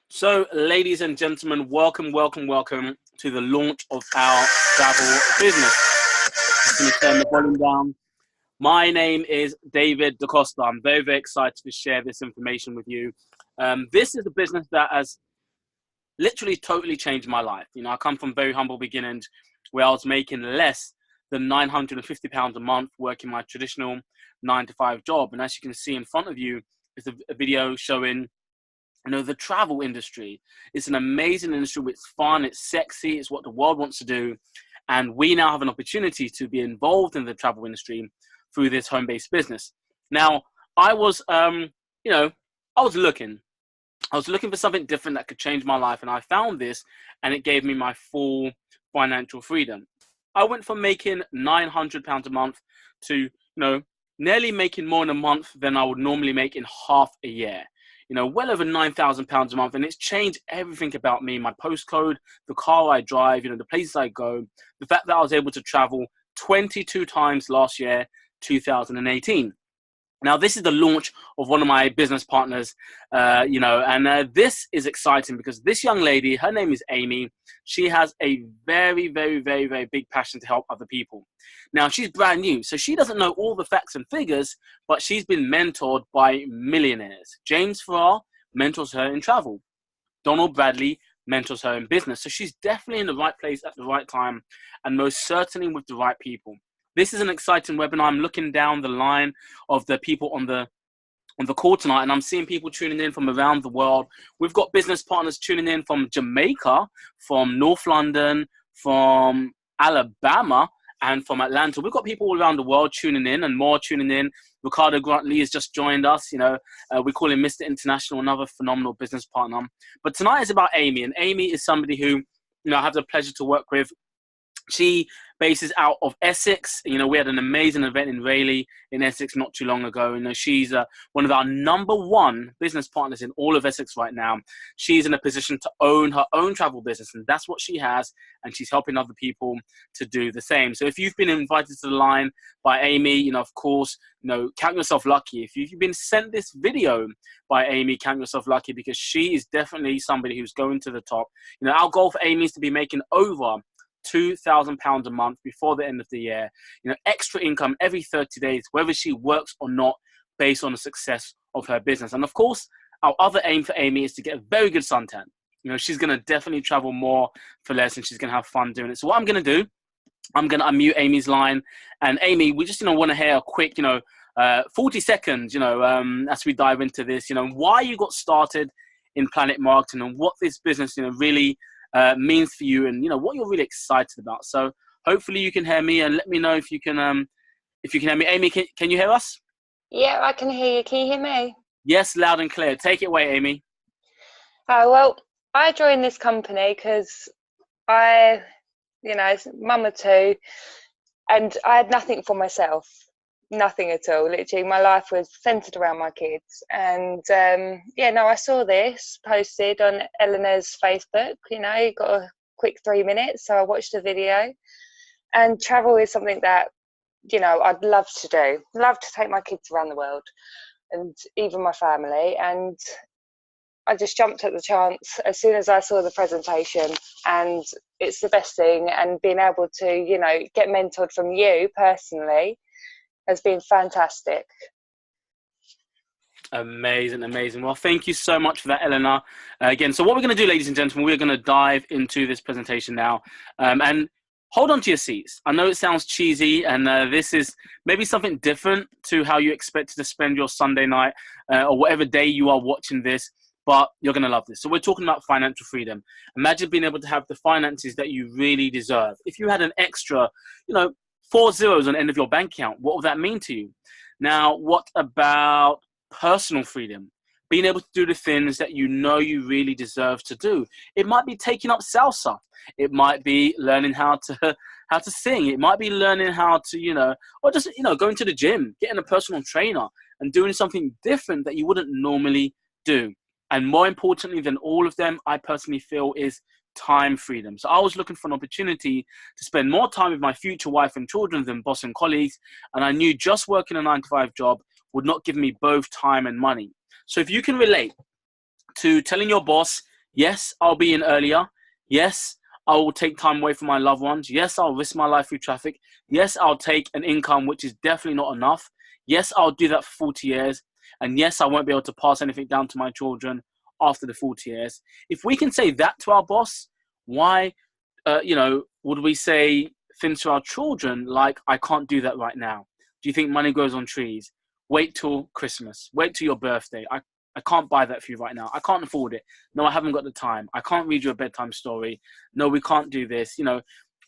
So, ladies and gentlemen, welcome to the launch of our travel business. I'm going to turn the volume down. My name is David DaCosta. I'm very excited to share this information with you. This is a business that has literally totally changed my life. I come from very humble beginnings where I was making less than £950 a month working my traditional 9 to 5 job. And as you can see in front of you is a video showing the travel industry. It's an amazing industry. It's fun, it's sexy, it's what the world wants to do. And we now have an opportunity to be involved in the travel industry through this home-based business. Now, I was, I was looking for something different that could change my life. And I found this and it gave me my full financial freedom. I went from making £900 a month to, nearly making more in a month than I would normally make in half a year. Well over £9,000 a month, and it's changed everything about me, my postcode, the car I drive, the places I go, the fact that I was able to travel 22 times last year, 2018. Now, this is the launch of one of my business partners, and this is exciting because this young lady, her name is Amy. She has a very big passion to help other people. Now, she's brand new, so she doesn't know all the facts and figures, but she's been mentored by millionaires. James Farrar mentors her in travel. Donald Bradley mentors her in business. So she's definitely in the right place at the right time, and most certainly with the right people. This is an exciting webinar. I'm looking down the line of the people on the call tonight, and I'm seeing people tuning in from around the world. We've got business partners tuning in from Jamaica, from North London, from Alabama, and from Atlanta. We've got people all around the world tuning in and more tuning in. Ricardo Grant-Lee has just joined us. We call him Mr. International, another phenomenal business partner. But tonight is about Amy, and Amy is somebody who, I have the pleasure to work with. She bases out of Essex. We had an amazing event in Rayleigh in Essex not too long ago. She's one of our #1 business partners in all of Essex right now. She's in a position to own her own travel business, and that's what she has, and she's helping other people to do the same. So if you've been invited to the line by Amy, of course, count yourself lucky. If you've been sent this video by Amy, count yourself lucky, because she is definitely somebody who's going to the top. Our goal for Amy is to be making over £2,000 a month before the end of the year. Extra income every 30 days, whether she works or not, based on the success of her business. And of course, our other aim for Amy is to get a very good suntan. She's going to definitely travel more for less, and she's going to have fun doing it. So what I'm going to do, I'm going to unmute Amy's line. And Amy, we just, want to hear a quick, 40 seconds, as we dive into this, why you got started in Planet Marketing and what this business, really means for you, and what you're really excited about. So hopefully you can hear me, and let me know if you can hear me. Amy, can you hear us? Yeah, I can hear you. Can you hear me? Yes, loud and clear. Take it away, Amy. Well, I joined this company because I, mum of two, and I had nothing for myself. Nothing at all. Literally, my life was centered around my kids. And I saw this posted on Eleanor's Facebook. Got a quick 3 minutes, so I watched the video. And travel is something that, I'd love to do. Love to take my kids around the world, and even my family. And I just jumped at the chance as soon as I saw the presentation, and it's the best thing. And being able to, get mentored from you personally has been fantastic. Amazing. Well, thank you so much for that, Eleanor. Again, so what we're going to do, ladies and gentlemen, we're going to dive into this presentation now. And hold on to your seats. I know it sounds cheesy, and this is maybe something different to how you expected to spend your Sunday night or whatever day you are watching this, but you're going to love this. So we're talking about financial freedom. Imagine being able to have the finances that you really deserve. If you had an extra, 4 zeros on the end of your bank account, what would that mean to you? Now, what about personal freedom? Being able to do the things that you really deserve to do. It might be taking up salsa. It might be learning how to sing. It might be learning how to, or just, going to the gym, getting a personal trainer and doing something different that you wouldn't normally do. And more importantly than all of them, I personally feel is time freedom. So I was looking for an opportunity to spend more time with my future wife and children than boss and colleagues. And I knew just working a 9 to 5 job would not give me both time and money. So if you can relate to telling your boss, Yes, I'll be in earlier. Yes, I will take time away from my loved ones. Yes, I'll risk my life through traffic. Yes, I'll take an income which is definitely not enough. Yes, I'll do that for 40 years. And yes, I won't be able to pass anything down to my children after the 40 years. If we can say that to our boss, why, would we say things to our children like, I can't do that right now? Do you think money grows on trees? Wait till Christmas. Wait till your birthday. I can't buy that for you right now. I can't afford it. No, I haven't got the time. I can't read you a bedtime story. No, we can't do this.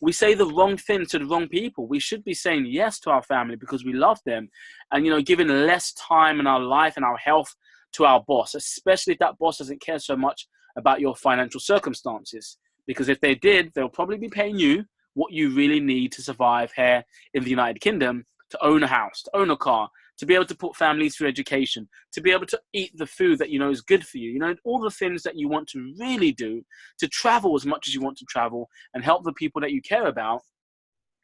We say the wrong thing to the wrong people. We should be saying yes to our family because we love them and, giving less time in our life and our health to our boss, especially if that boss doesn't care so much about your financial circumstances. Because if they did, they'll probably be paying you what you really need to survive here in the United Kingdom, to own a house, to own a car, to be able to put families through education, to be able to eat the food that is good for you, all the things that you want to really do, to travel as much as you want to travel and help the people that you care about.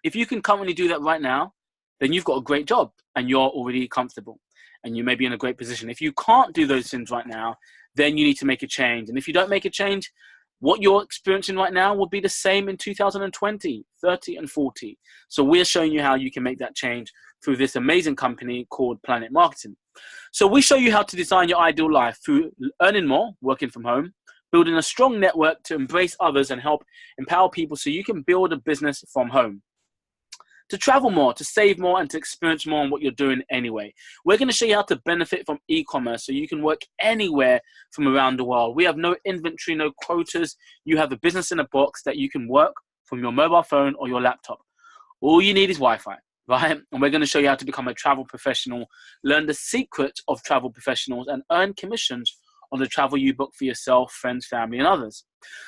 If you can currently do that right now, then you've got a great job and you're already comfortable and you may be in a great position. If you can't do those things right now, then you need to make a change. And if you don't make a change, what you're experiencing right now will be the same in 2020, 30 and 40. So we're showing you how you can make that change through this amazing company called Planet Marketing. So we show you how to design your ideal life through earning more, working from home, building a strong network to embrace others and help empower people so you can build a business from home. To travel more, to save more, and to experience more on what you're doing anyway. We're going to show you how to benefit from e-commerce so you can work anywhere from around the world. We have no inventory, no quotas. You have a business in a box that you can work from your mobile phone or your laptop. All you need is Wi-Fi, right? And we're going to show you how to become a travel professional, learn the secret of travel professionals, and earn commissions on the travel you book for yourself, friends, family, and others.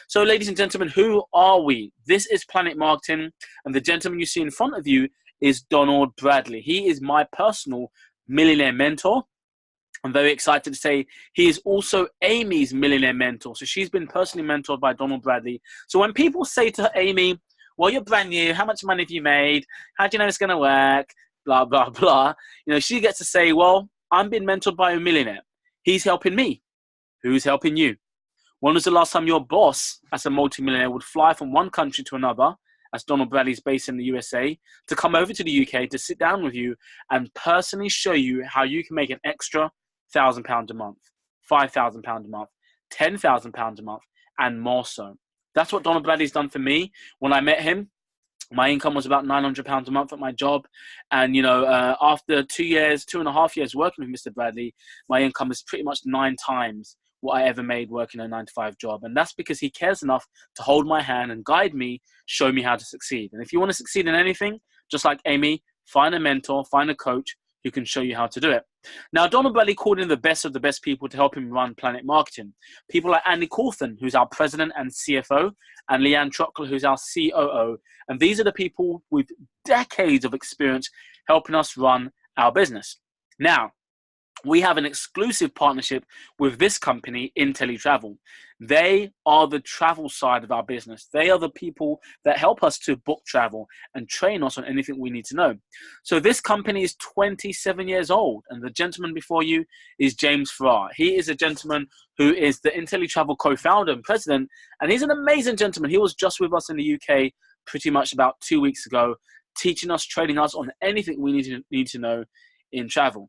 So, ladies and gentlemen, who are we? This is Planet Marketing, and the gentleman you see in front of you is Donald Bradley. He is my personal millionaire mentor. I'm very excited to say he is also Amy's millionaire mentor. So she's been personally mentored by Donald Bradley. So when people say to Amy, well, you're brand new, how much money have you made? How do you know it's going to work? Blah, blah, blah. She gets to say, well, I'm being mentored by a millionaire. He's helping me. Who's helping you? When was the last time your boss, as a multimillionaire, would fly from one country to another, as Donald Bradley's based in the USA, to come over to the UK to sit down with you and personally show you how you can make an extra £1,000 a month, £5,000 a month, £10,000 a month, and more so? That's what Donald Bradley's done for me. When I met him, my income was about £900 a month at my job. And, after 2.5 years working with Mr. Bradley, my income is pretty much 9 times what I ever made working a 9-to-5 job. And that's because he cares enough to hold my hand and guide me, show me how to succeed. And if you want to succeed in anything, just like Amy, find a mentor, find a coach who can show you how to do it. Now, Donald Bradley called in the best of the best people to help him run Planet Marketing. People like Andy Cawthon, who's our president and CFO, and Leanne Trockler, who's our COO. And these are the people with decades of experience helping us run our business. Now, we have an exclusive partnership with this company, IntelliTravel. They are the travel side of our business. They are the people that help us to book travel and train us on anything we need to know. So this company is 27 years old, and the gentleman before you is James Farrar. He is a gentleman who is the IntelliTravel co-founder and president, and he's an amazing gentleman. He was just with us in the UK pretty much about 2 weeks ago, teaching us, training us on anything we need to know in travel.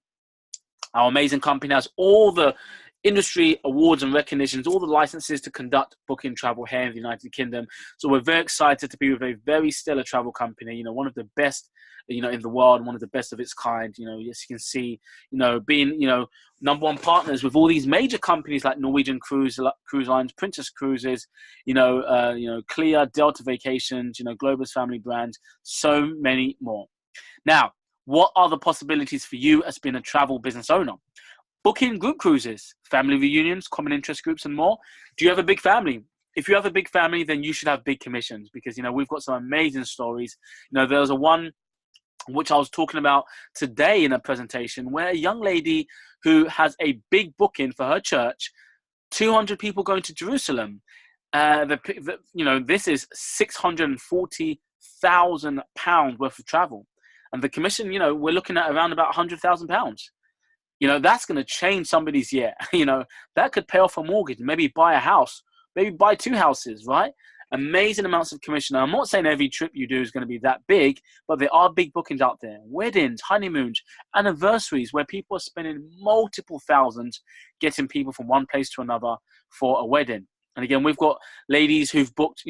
Our amazing company has all the industry awards and recognitions, all the licenses to conduct booking travel here in the United Kingdom. So we're very excited to be with a very stellar travel company, one of the best, in the world, one of the best of its kind. As you can see, being, number one partners with all these major companies like Norwegian Cruise Lines, Princess Cruises, Clear, Delta Vacations, Globus Family Brands, so many more. Now, what are the possibilities for you as being a travel business owner? Booking group cruises, family reunions, common interest groups, and more. Do you have a big family? If you have a big family, then you should have big commissions because, we've got some amazing stories. There's a one which I was talking about today in a presentation where a young lady who has a big booking for her church, 200 people going to Jerusalem. This is £640,000 worth of travel. And the commission, we're looking at around about £100,000. That's going to change somebody's year. That could pay off a mortgage, maybe buy a house maybe buy 2 houses, right? Amazing amounts of commission. Now, I'm not saying every trip you do is going to be that big, but there are big bookings out there. Weddings, honeymoons, anniversaries, where people are spending multiple thousands getting people from one place to another for a wedding. And again, we've got ladies who've booked,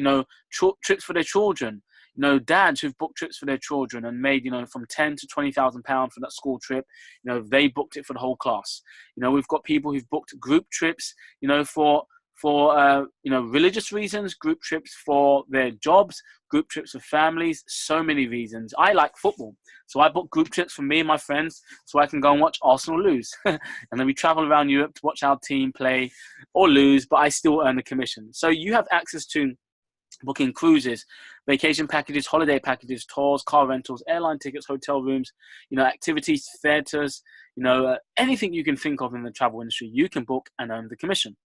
trips for their children. Dads who've booked trips for their children and made, from 10 to 20,000 pounds for that school trip. They booked it for the whole class. We've got people who've booked group trips, for religious reasons, group trips for their jobs, group trips with families, so many reasons. I like football, so I book group trips for me and my friends so I can go and watch Arsenal lose. And then we travel around Europe to watch our team play or lose, but I still earn the commission. So you have access to booking cruises, vacation packages, holiday packages, tours, car rentals, airline tickets, hotel rooms, activities, theaters, anything you can think of in the travel industry, you can book and earn the commission.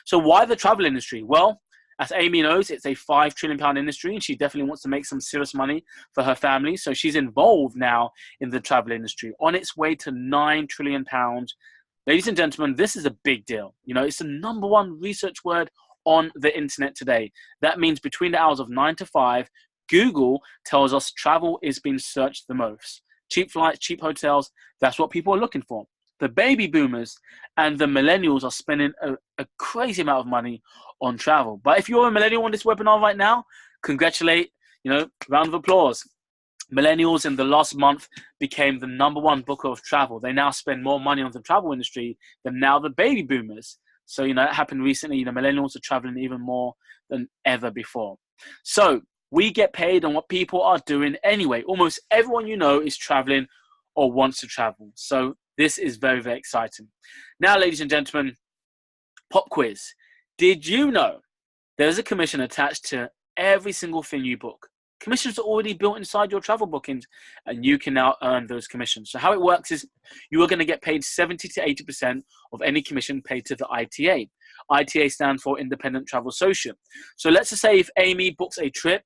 So why the travel industry? Well, as Amy knows, it's a £5 trillion industry, and she definitely wants to make some serious money for her family. So she's involved now in the travel industry, on its way to £9 trillion. Ladies and gentlemen, this is a big deal. It's the number one research word on the internet today. That means between the hours of 9 to 5, Google tells us travel is being searched the most. Cheap flights, cheap hotels, that's what people are looking for. The baby boomers and the millennials are spending a crazy amount of money on travel. But if you're a millennial on this webinar right now, congratulate, round of applause. Millennials in the last month became the number one booker of travel. They now spend more money on the travel industry than now the baby boomers. So, it happened recently. Millennials are traveling even more than ever before. So we get paid on what people are doing anyway. Almost everyone is traveling or wants to travel. So this is very, very exciting. Now, ladies and gentlemen, pop quiz. Did you know there's a commission attached to every single thing you book? Commissions are already built inside your travel bookings, and you can now earn those commissions. So how it works is you are going to get paid 70 to 80% of any commission paid to the ITA. ITA stands for Independent Travel Associate. So let's just say if Amy books a trip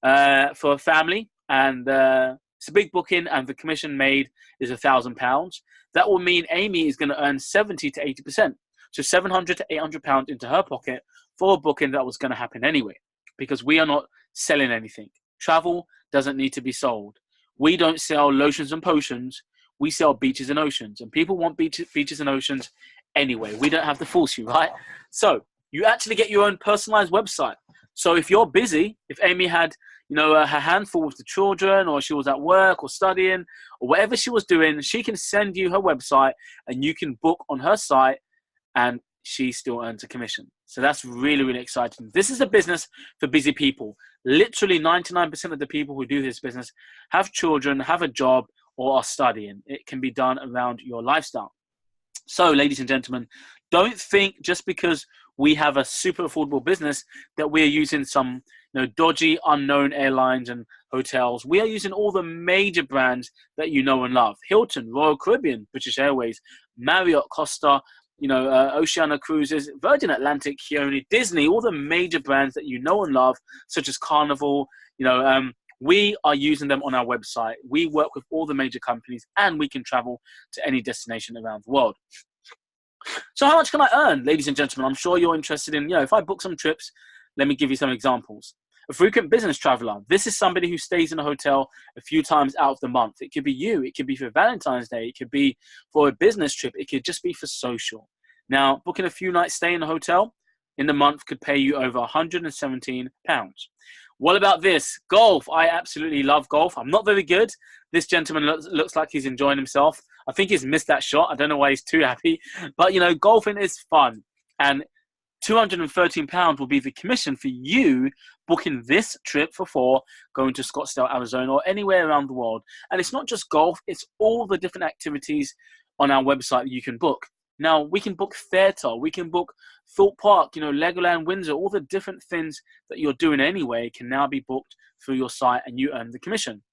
for a family, and it's a big booking, and the commission made is £1,000, that will mean Amy is going to earn 70 to 80%. So £700 to £800 into her pocket for a booking that was going to happen anyway, because we are not selling anything. Travel doesn't need to be sold. We don't sell lotions and potions. We sell beaches and oceans. And people want beaches and oceans anyway. We don't have to force you, right? So you actually get your own personalized website. So if you're busy, if Amy had, her handful with the children, or she was at work or studying, or whatever she was doing, she can send you her website and you can book on her site, and she still earns a commission. So that's really, really exciting. This is a business for busy people. Literally 99% of the people who do this business have children, have a job, or are studying. It can be done around your lifestyle. So, ladies and gentlemen, don't think just because we have a super affordable business that we're using some dodgy, unknown airlines and hotels. We are using all the major brands that you know and love. Hilton, Royal Caribbean, British Airways, Marriott, Costa, Oceania Cruises, Virgin Atlantic, Keone, Disney, all the major brands that you know and love, such as Carnival. We are using them on our website. We work with all the major companies, and we can travel to any destination around the world. So how much can I earn, ladies and gentlemen? I'm sure you're interested in, if I book some trips, let me give you some examples. A frequent business traveler. This is somebody who stays in a hotel a few times out of the month. It could be you. It could be for Valentine's Day. It could be for a business trip. It could just be for social. Now, booking a few nights stay in a hotel in the month could pay you over £117. What about this? Golf. I absolutely love golf. I'm not very good. This gentleman looks like he's enjoying himself. I think he's missed that shot. I don't know why he's too happy. But, golfing is fun. And £213 will be the commission for you booking this trip for 4, going to Scottsdale, Arizona, or anywhere around the world. And it's not just golf, it's all the different activities on our website that you can book. Now, we can book theatre, we can book Thorpe Park, Legoland, Windsor, all the different things that you're doing anyway can now be booked through your site, and you earn the commission.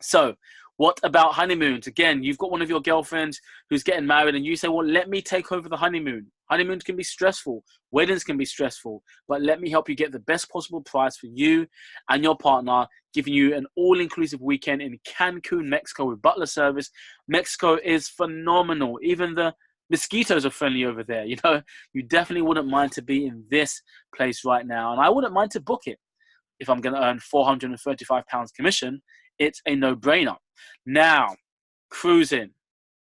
So, what about honeymoons? Again, you've got one of your girlfriends who's getting married, and you say, well, let me take over the honeymoon. Honeymoons can be stressful. Weddings can be stressful. But let me help you get the best possible price for you and your partner, giving you an all-inclusive weekend in Cancun, Mexico with butler service. Mexico is phenomenal. Even the Mosquitoes are friendly over there. You know, you definitely wouldn't mind to be in this place right now. And I wouldn't mind to book it. If I'm going to earn £435 commission, it's a no-brainer. Now, cruising.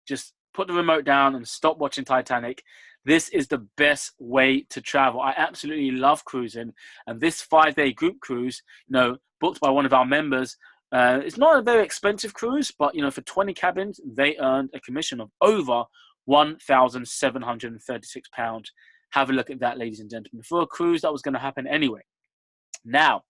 Just put the remote down and stop watching Titanic. This is the best way to travel. I absolutely love cruising. And this 5-day group cruise, you know, booked by one of our members, it's not a very expensive cruise, but, you know, for 20 cabins, they earned a commission of over £1,736. Have a look at that, ladies and gentlemen, for a cruise that was going to happen anyway. Now,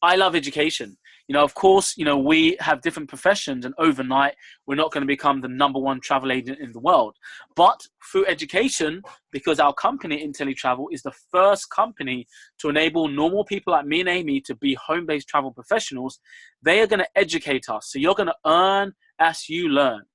I love education. You know, of course, you know, we have different professions, and overnight, we're not going to become the #1 travel agent in the world. But through education, because our company, IntelliTravel, is the first company to enable normal people like me and Amy to be home-based travel professionals, they are going to educate us. So you're going to earn as you learn.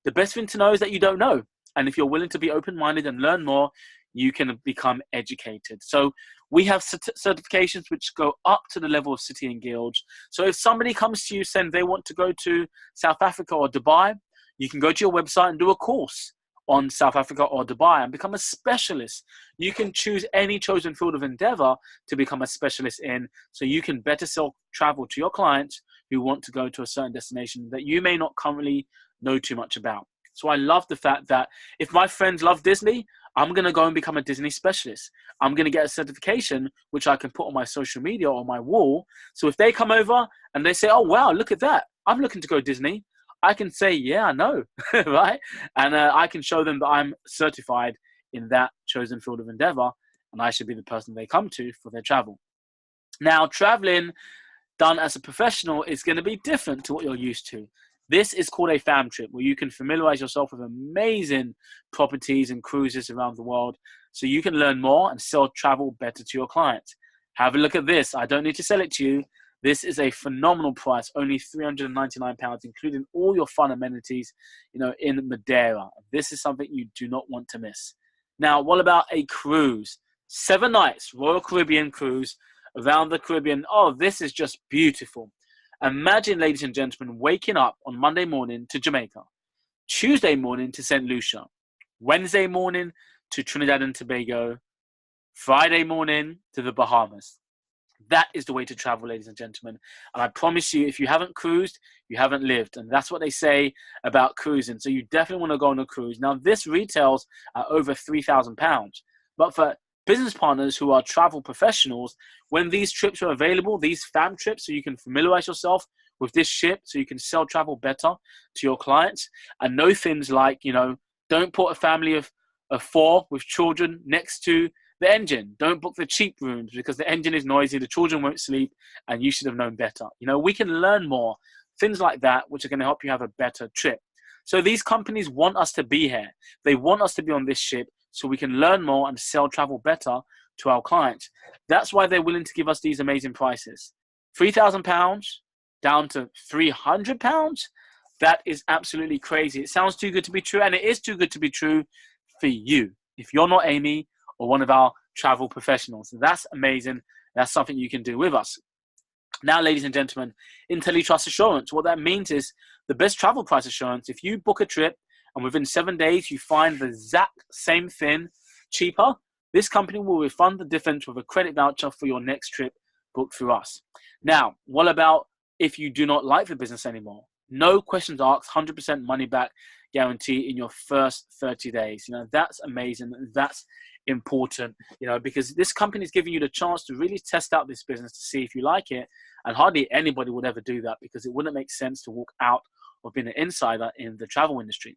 The best thing to know is that you don't know. And if you're willing to be open-minded and learn more, you can become educated. So we have certifications which go up to the level of City and Guilds. So if somebody comes to you saying they want to go to South Africa or Dubai, you can go to your website and do a course on South Africa or Dubai and become a specialist. You can choose any chosen field of endeavor to become a specialist in, so you can better sell travel to your clients who want to go to a certain destination that you may not currently know too much about. So I love the fact that if my friends love Disney, I'm going to go and become a Disney specialist. I'm going to get a certification, which I can put on my social media or my wall. So if they come over and they say, oh, wow, look at that. I'm looking to go Disney. I can say, yeah, I know, right? And I can show them that I'm certified in that chosen field of endeavor, and I should be the person they come to for their travel. Now, traveling done as a professional is going to be different to what you're used to. This is called a fam trip, where you can familiarize yourself with amazing properties and cruises around the world, so you can learn more and sell travel better to your clients. Have a look at this. I don't need to sell it to you. This is a phenomenal price, only £399, including all your fun amenities, you know, in Madeira. This is something you do not want to miss. Now, what about a cruise? 7 nights, Royal Caribbean cruise around the Caribbean. Oh, this is just beautiful. Imagine, ladies and gentlemen, waking up on Monday morning to Jamaica, Tuesday morning to St. Lucia, Wednesday morning to Trinidad and Tobago, Friday morning to the Bahamas. That is the way to travel, ladies and gentlemen. And I promise you, if you haven't cruised, you haven't lived. And that's what they say about cruising. So you definitely want to go on a cruise. Now, this retails at over £3,000. But for business partners who are travel professionals, when these trips are available, these fam trips, so you can familiarize yourself with this ship, so you can sell travel better to your clients, and know things like, you know, don't put a family of 4 with children next to the engine. Don't book the cheap rooms because the engine is noisy, the children won't sleep, and you should have known better. You know, we can learn more, things like that, which are going to help you have a better trip. So these companies want us to be here. They want us to be on this ship so we can learn more and sell travel better to our clients. That's why they're willing to give us these amazing prices. £3,000 down to £300. That is absolutely crazy. It sounds too good to be true, and it is too good to be true for you. If you're not Amy or one of our travel professionals, that's amazing. That's something you can do with us. Now, ladies and gentlemen, IntelliTrust Assurance, what that means is the best travel price assurance. If you book a trip and within 7 days you find the exact same thing cheaper, this company will refund the difference with a credit voucher for your next trip booked through us. Now, what about if you do not like the business anymore? No questions asked, 100% money back guarantee in your first 30 days. You know, that's amazing. That's important, you know, because this company is giving you the chance to really test out this business to see if you like it. And hardly anybody would ever do that, because it wouldn't make sense to walk out of being an insider in the travel industry.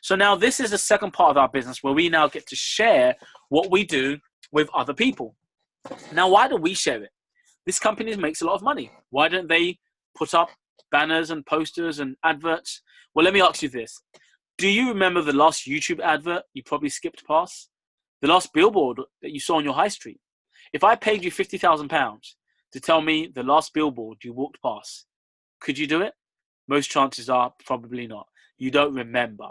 So now this is the second part of our business, where we now get to share what we do with other people. Now, why do we share it? This company makes a lot of money. Why don't they put up banners and posters and adverts? Well, let me ask you this. Do you remember the last YouTube advert you probably skipped past? The last billboard that you saw on your high street? If I paid you £50,000 to tell me the last billboard you walked past, could you do it? Most chances are probably not. You don't remember.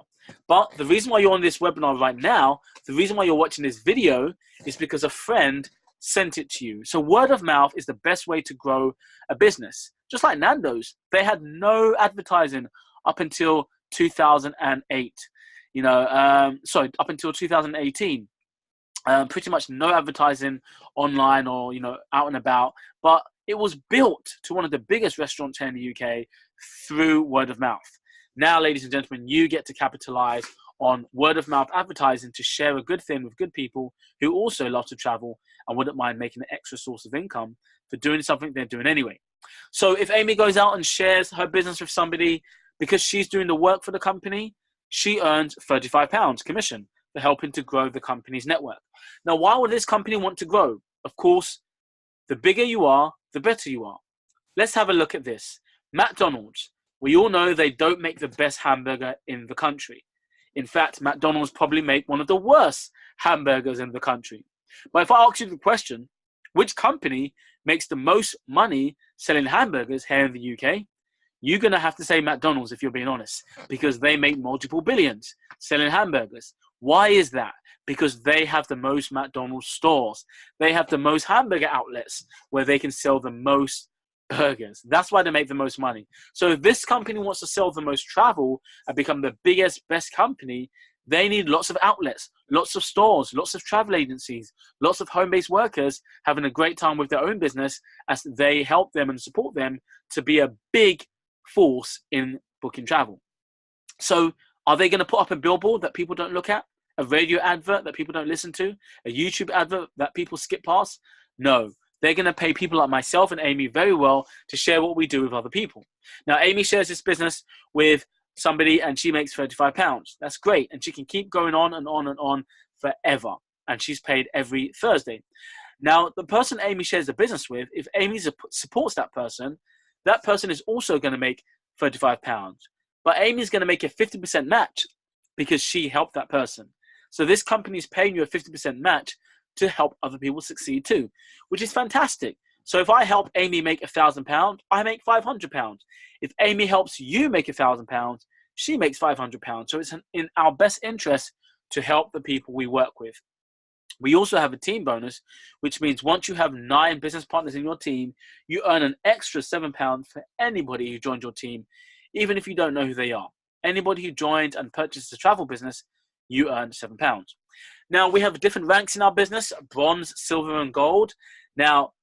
But the reason why you're on this webinar right now, the reason why you're watching this video, is because a friend sent it to you. So word of mouth is the best way to grow a business. Just like Nando's, they had no advertising up until 2008. Up until 2018. Pretty much no advertising online or, out and about. But it was built to one of the biggest restaurants here in the UK through word of mouth. Now, ladies and gentlemen, you get to capitalize on word of mouth advertising to share a good thing with good people who also love to travel and wouldn't mind making an extra source of income for doing something they're doing anyway. So if Amy goes out and shares her business with somebody because she's doing the work for the company, she earns £35 commission for helping to grow the company's network. Now, why would this company want to grow? Of course, the bigger you are, the better you are. Let's have a look at this. McDonald's. We all know they don't make the best hamburger in the country. In fact, McDonald's probably make one of the worst hamburgers in the country. But if I ask you the question, which company makes the most money selling hamburgers here in the UK? You're going to have to say McDonald's if you're being honest, because they make multiple billions selling hamburgers. Why is that? Because they have the most McDonald's stores. They have the most hamburger outlets where they can sell the most burgers. That's why they make the most money. So if this company wants to sell the most travel and become the biggest, best company, they need lots of outlets, lots of stores, lots of travel agencies, lots of home-based workers having a great time with their own business as they help them and support them to be a big force in booking travel. So are they going to put up a billboard that people don't look at? A radio advert that people don't listen to? A YouTube advert that people skip past? No. They're going to pay people like myself and Amy very well to share what we do with other people. Now, Amy shares this business with somebody and she makes £35. That's great. And she can keep going on and on and on forever. And she's paid every Thursday. Now, the person Amy shares the business with, if Amy supports that person is also going to make £35. But Amy's going to make a 50% match because she helped that person. So this company is paying you a 50% match to help other people succeed too, which is fantastic. So if I help Amy make £1,000, I make £500. If Amy helps you make £1,000, she makes £500. So it's in our best interest to help the people we work with. We also have a team bonus, which means once you have 9 business partners in your team, you earn an extra £7 for anybody who joins your team, even if you don't know who they are. Anybody who joins and purchases a travel business, you earn £7. Now, we have different ranks in our business, bronze, silver, and gold. Now,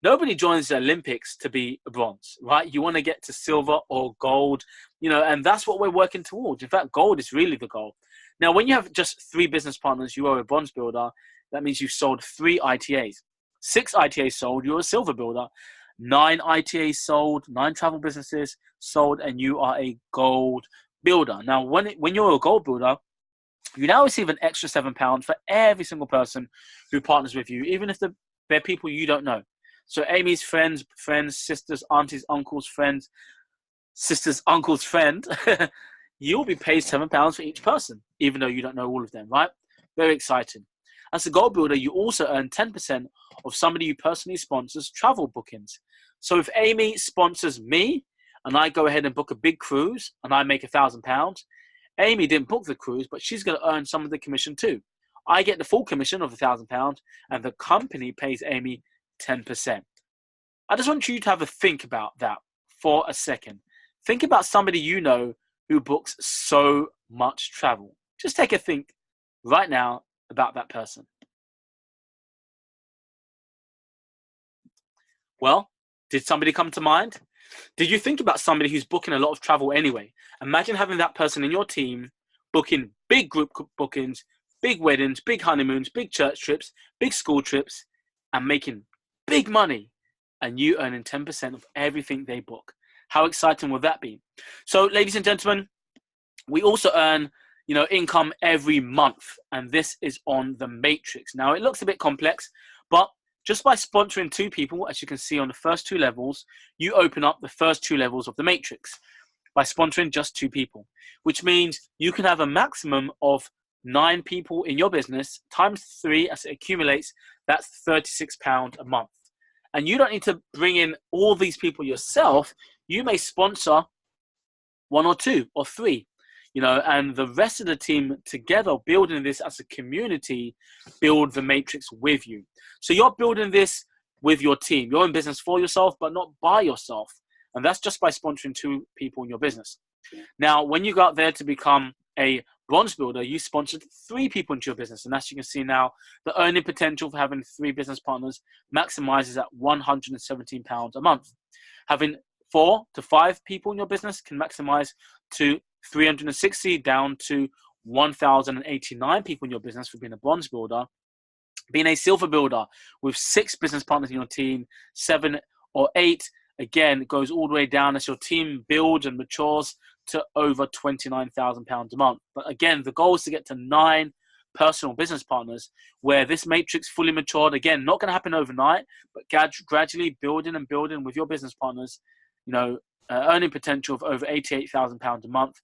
nobody joins the Olympics to be a bronze, right? You want to get to silver or gold, and that's what we're working towards. In fact, gold is really the goal. Now, when you have just 3 business partners, you are a bronze builder. That means you've sold 3 ITAs. 6 ITAs sold, you're a silver builder. 9 ITAs sold, 9 travel businesses sold, and you are a gold builder. Now, when you're a gold builder, you now receive an extra £7 for every single person who partners with you, even if they're people you don't know. So Amy's friends, sisters, aunties, uncles, friends, sisters, uncle's friend, you'll be paid £7 for each person, even though you don't know all of them, right? Very exciting. As a gold builder, you also earn 10% of somebody who personally sponsors travel bookings. So if Amy sponsors me and I go ahead and book a big cruise and I make £1,000, Amy didn't book the cruise, but she's going to earn some of the commission too. I get the full commission of £1,000 and the company pays Amy 10%. I just want you to have a think about that for a second. Think about somebody you know who books so much travel. Just take a think right now about that person. Well, did somebody come to mind? Did you think about somebody who's booking a lot of travel anyway? Imagine having that person in your team booking big group bookings, big weddings, big honeymoons, big church trips, big school trips, and making big money, and you earning 10% of everything they book. How exciting would that be? So, ladies and gentlemen, we also earn, income every month, and this is on the matrix. Now, it looks a bit complex, but just by sponsoring 2 people, as you can see on the first 2 levels, you open up the first 2 levels of the matrix by sponsoring just 2 people, which means you can have a maximum of 9 people in your business times 3 as it accumulates. That's £36 a month. And you don't need to bring in all these people yourself. You may sponsor 1 or 2 or 3, and the rest of the team together building this as a community, build the matrix with you. So you're building this with your team. You're in business for yourself, but not by yourself. And that's just by sponsoring 2 people in your business. Now, when you go out there to become a Bronze Builder, you sponsored 3 people into your business. And as you can see now, the earning potential for having 3 business partners maximizes at £117 a month. Having 4 to 5 people in your business can maximize to 360 down to 1,089 people in your business for being a Bronze Builder. Being a Silver Builder with 6 business partners in your team, 7 or 8, again, it goes all the way down as your team builds and matures to over £29,000 a month. But again, the goal is to get to 9 personal business partners where this matrix fully matured. Again, not going to happen overnight, but gradually building and building with your business partners, earning potential of over £88,000 a month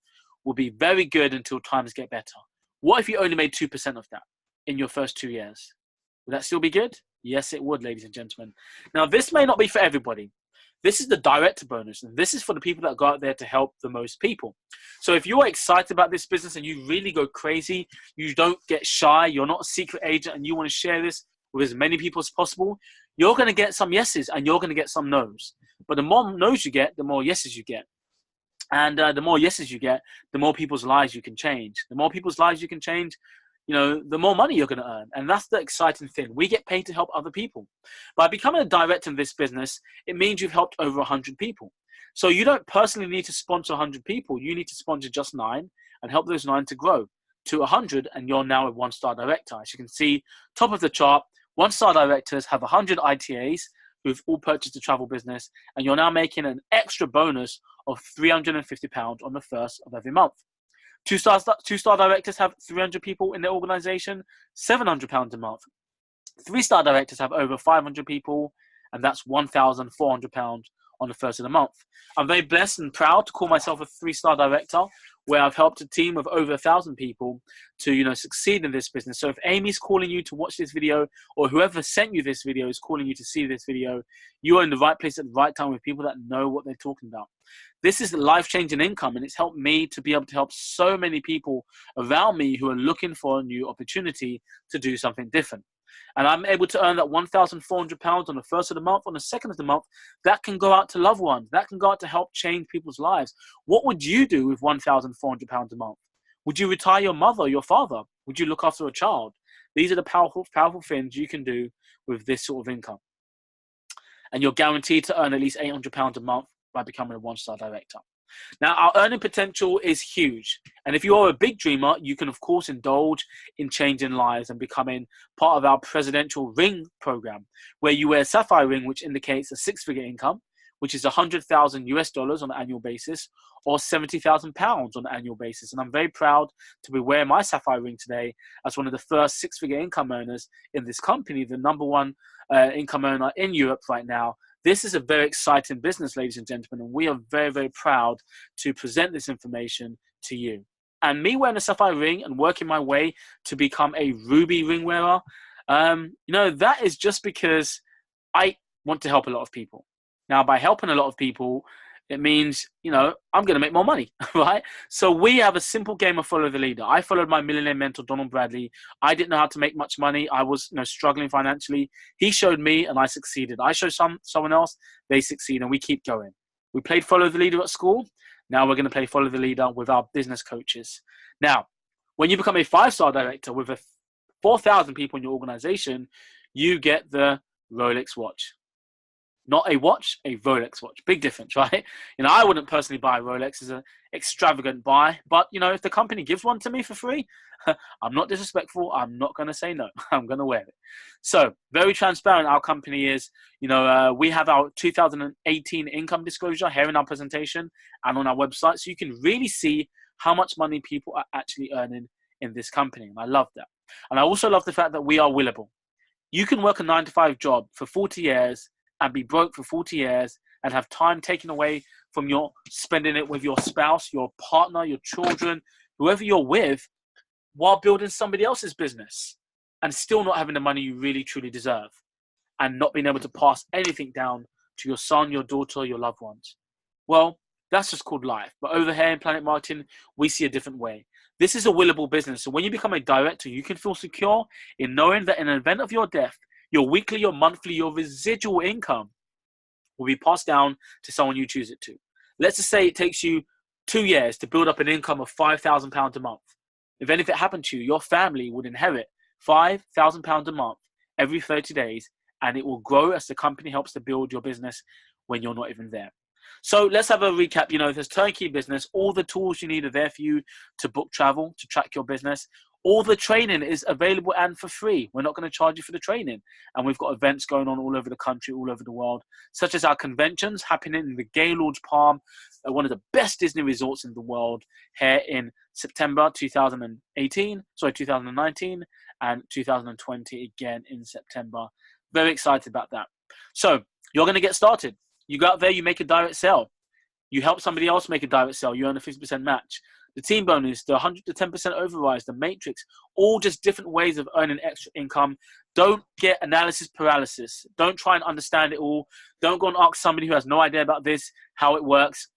will be very good until times get better. What if you only made 2% of that in your first 2 years? Would that still be good? Yes, it would, ladies and gentlemen. Now, this may not be for everybody. This is the director bonus, and this is for the people that go out there to help the most people. So if you're excited about this business and you really go crazy, you don't get shy, you're not a secret agent, and you want to share this with as many people as possible, you're going to get some yeses and you're going to get some no's. But the more no's you get, the more yeses you get. And the more yeses you get, the more people's lives you can change. The more people's lives you can change, the more money you're going to earn. And that's the exciting thing. We get paid to help other people. By becoming a director in this business, it means you've helped over 100 people. So you don't personally need to sponsor 100 people. You need to sponsor just 9 and help those 9 to grow to 100. And you're now a 1-star director. As you can see, top of the chart, 1-star directors have 100 ITAs who've all purchased a travel business. And you're now making an extra bonus of £350 on the first of every month. 2-star directors have 300 people in their organization, £700 a month. 3-star directors have over 500 people, and that's £1,400 on the first of the month. I'm very blessed and proud to call myself a 3-star director, where I've helped a team of over 1,000 people to, succeed in this business. So if Amy's calling you to watch this video, or whoever sent you this video is calling you to see this video, you are in the right place at the right time with people that know what they're talking about. This is life-changing income, and it's helped me to be able to help so many people around me who are looking for a new opportunity to do something different. And I'm able to earn that £1,400 on the first of the month, on the second of the month. That can go out to loved ones. That can go out to help change people's lives. What would you do with £1,400 a month? Would you retire your mother or your father? Would you look after a child? These are the powerful things you can do with this sort of income. And you're guaranteed to earn at least £800 a month by becoming a 1-star director. Now, our earning potential is huge. And if you are a big dreamer, you can, of course, indulge in changing lives and becoming part of our presidential ring program, where you wear a sapphire ring, which indicates a 6-figure income, which is $100,000 on an annual basis, or £70,000 on an annual basis. And I'm very proud to be wearing my sapphire ring today as one of the first 6-figure income earners in this company, the number 1 income earner in Europe right now. This is a very exciting business, ladies and gentlemen, and we are very, very proud to present this information to you. And me wearing a sapphire ring and working my way to become a ruby ring wearer, that is just because I want to help a lot of people. Now, by helping a lot of people, it means, I'm going to make more money, right? So we have a simple game of follow the leader. I followed my millionaire mentor, Donald Bradley. I didn't know how to make much money. I was struggling financially. He showed me and I succeeded. I showed someone else, they succeed, and we keep going. We played follow the leader at school. Now we're going to play follow the leader with our business coaches. Now, when you become a 5-star director with 4,000 people in your organization, you get the Rolex watch. Not a watch, a Rolex watch. Big difference, right? I wouldn't personally buy a Rolex as an extravagant buy, but if the company gives one to me for free, I'm not disrespectful. I'm not going to say no. I'm going to wear it. So very transparent our company is. We have our 2018 income disclosure here in our presentation and on our website, so you can really see how much money people are actually earning in this company. And I love that. And I also love the fact that we are willable. You can work a 9-to-5 job for 40 years and be broke for 40 years and have time taken away from your spending it with your spouse, your partner, your children, whoever you're with, while building somebody else's business and still not having the money you really truly deserve and not being able to pass anything down to your son, your daughter, your loved ones. Well, that's just called life. But over here in Planet Marketing, we see a different way. This is a willable business. So when you become a director, you can feel secure in knowing that in an event of your death, your weekly, your monthly, your residual income will be passed down to someone you choose it to. Let's just say it takes you 2 years to build up an income of £5,000 a month. if anything happened to you, your family would inherit £5,000 a month every 30 days, and it will grow as the company helps to build your business when you're not even there. So let's have a recap. There's turnkey business. All the tools you need are there for you to book travel, to track your business. All the training is available and for free. We're not going to charge you for the training. And we've got events going on all over the country, all over the world, such as our conventions happening in the Gaylord's Palm, one of the best Disney resorts in the world, here in September 2019, and 2020 again in September. Very excited about that. So you're going to get started. You go out there, you make a direct sale. You help somebody else make a direct sale. You earn a 50% match. The team bonus, the 100 to 10% overrides, the matrix, all just different ways of earning extra income. Don't get analysis paralysis. Don't try and understand it all. Don't go and ask somebody who has no idea about this, how it works.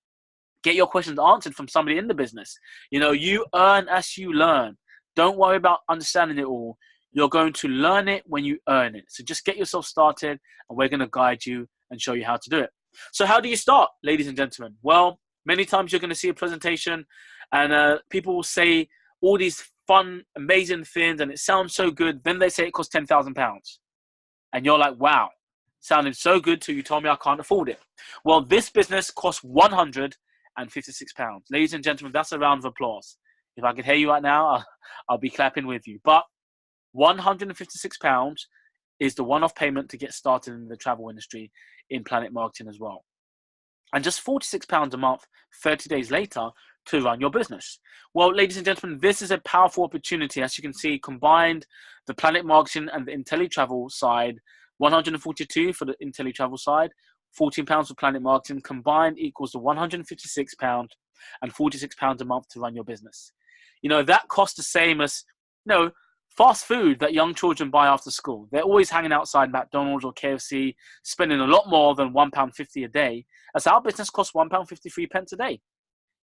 Get your questions answered from somebody in the business. You earn as you learn. Don't worry about understanding it all. You're going to learn it when you earn it. So just get yourself started, and we're going to guide you and show you how to do it. So how do you start, ladies and gentlemen? Well, many times you're going to see a presentation and people will say all these fun, amazing things, and it sounds so good. Then they say it costs £10,000. And you're like, wow, sounded so good till you told me I can't afford it. Well, this business costs £156. Ladies and gentlemen, that's a round of applause. If I could hear you right now, I'll be clapping with you. But £156 is the one-off payment to get started in the travel industry in Planet Marketing as well. And just £46 a month, 30 days later, to run your business. Well, ladies and gentlemen, this is a powerful opportunity. As you can see, combined the Planet Marketing and the IntelliTravel side, 142 for the IntelliTravel side, £14 for Planet Marketing, combined equals the £156 and £46 a month to run your business. That costs the same as, fast food that young children buy after school. They're always hanging outside McDonald's or KFC, spending a lot more than £1.50 a day. As our business costs £1.53 a day.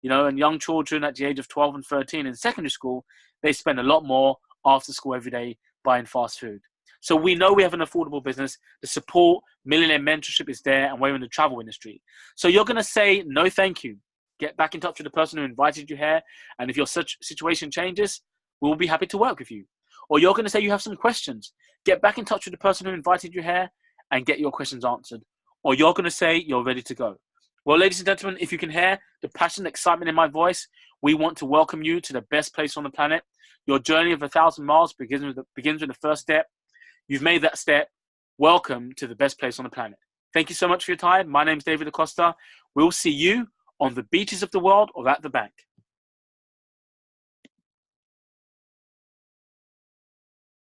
And young children at the age of 12 and 13 in secondary school, they spend a lot more after school every day buying fast food. So we know we have an affordable business. The support, Millionaire Mentorship is there, and we're in the travel industry. So you're going to say, no, thank you. Get back in touch with the person who invited you here. And if your situation changes, we'll be happy to work with you. Or you're going to say you have some questions. Get back in touch with the person who invited you here and get your questions answered. Or you're going to say you're ready to go. Well, ladies and gentlemen, if you can hear the passion and excitement in my voice, we want to welcome you to the best place on the planet. Your journey of 1,000 miles begins with the first step. You've made that step. Welcome to the best place on the planet. Thank you so much for your time. My name's David Acosta. We'll see you on the beaches of the world or at the bank.